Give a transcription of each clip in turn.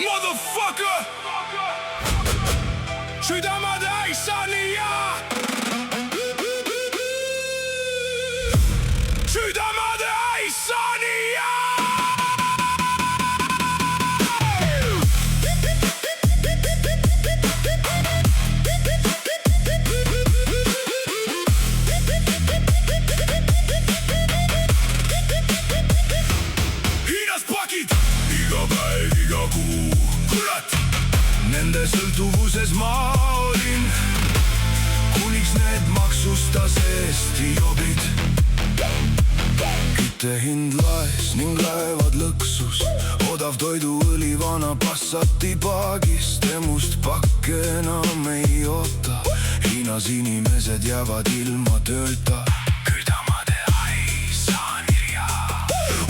motherfucker! Südamade Aisania! Südamade Aisania! Nende sõltuvuses ma olin, kuniks need maksustas Eesti jobid. Küttehind laes ning laevad lõksus, odav toiduõli vana Passati paagist. Temust pakke enam ei oota, Hiinas inimesed jäävad ilma tööta. Küdamade Aisania.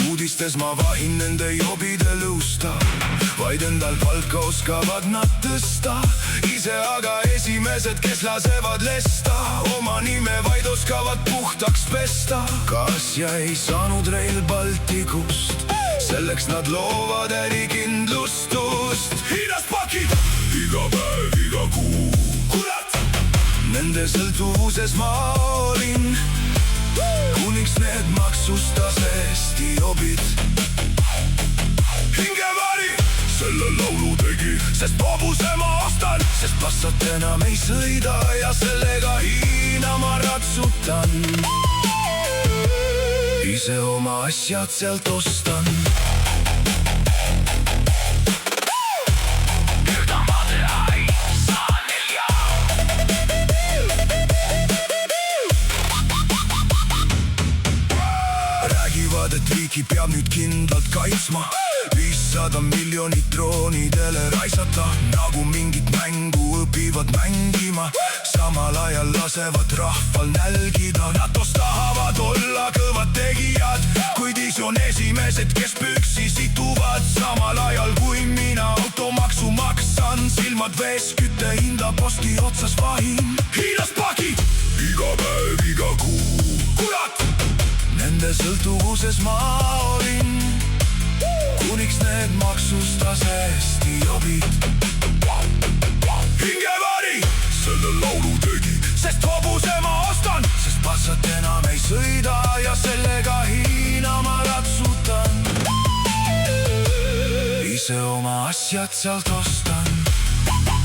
Uudistes ma vahin nende jobide lõusta, vaid endal palka oskavad nad tõsta. Ise aga esimesed, kes lasevad lesta, oma nime vaid oskavad puhtaks pesta. Kas jäi saanud Rail Balticust, selleks nad loovad ärikindlustust. Hiinas pakid iga päev, iga kuu, kurat! Nende sõltuvuses ma olin, kuniks need maksustas Eesti jobid. Hingevari selle laulu tegi, sest hobuse ma ostan, sest Passat enam ei sõida ja sellega Hiina ma ratsutan. Ise oma asjad sealt ostan. Küdamade Aisania. Räägivad, et riiki peab nüüd kindlalt kaitsma, 500 miljonit droonidele raisata. Nagu mingit mängu õpivad mängima, samal ajal lasevad rahval nälgida. NATO-s tahavad olla kõvad tegijad, kuid is on esimesed, kes püksi situvad. Samal ajal kui mina automaksu maksan, silmad vees küttehinda posti otsas vahin. Hiinas pakid iga päev, iga kuu, kurat! Nende sõltuvuses ma olin, kuniks need maksustas Eesti jobid. Hingevari selle laulu tegi, sest hobuse ma ostan, sest Passat enam ei sõida ja sellega Hiina ma ratsutan. Ise oma asjad sealt ostan.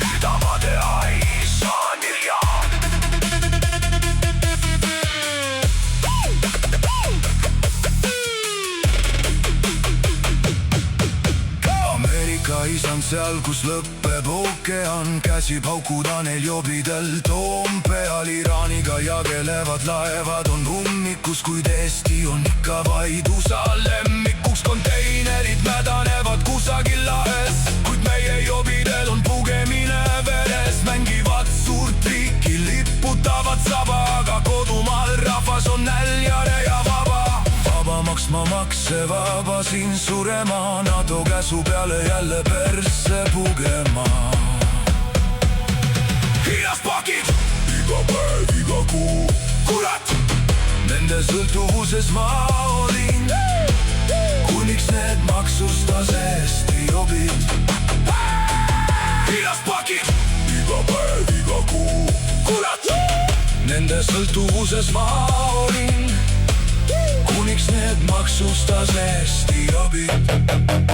Küdamade Aisania. Isand seal, kus lõppeb ookean, käsi paukuda neil jobidel Toompeal. Iraaniga jagelevad laevad on ummikus, kuid Eesti on ikka vaid USA lemmikuks. Konteinerid mädanevad kusagil lahes, kuid meie jobidel on pugemine veres. Mängivad suurt riiki, liputavad saba, aga kodumaal rahvas on näljane ja vaba. Vaba maksma makse, vaba siin surema, NATO käsu peale jälle persse pugema. Hiinas pakid iga päev, iga kuu, kurat! Nende sõltuvuses ma olin, kuniks need maksustas Eesti jobid. Hiinas pakid iga päev, iga kuu, kurat! Nende sõltuvuses ma olin, kuniks need maksustas Eesti jobid.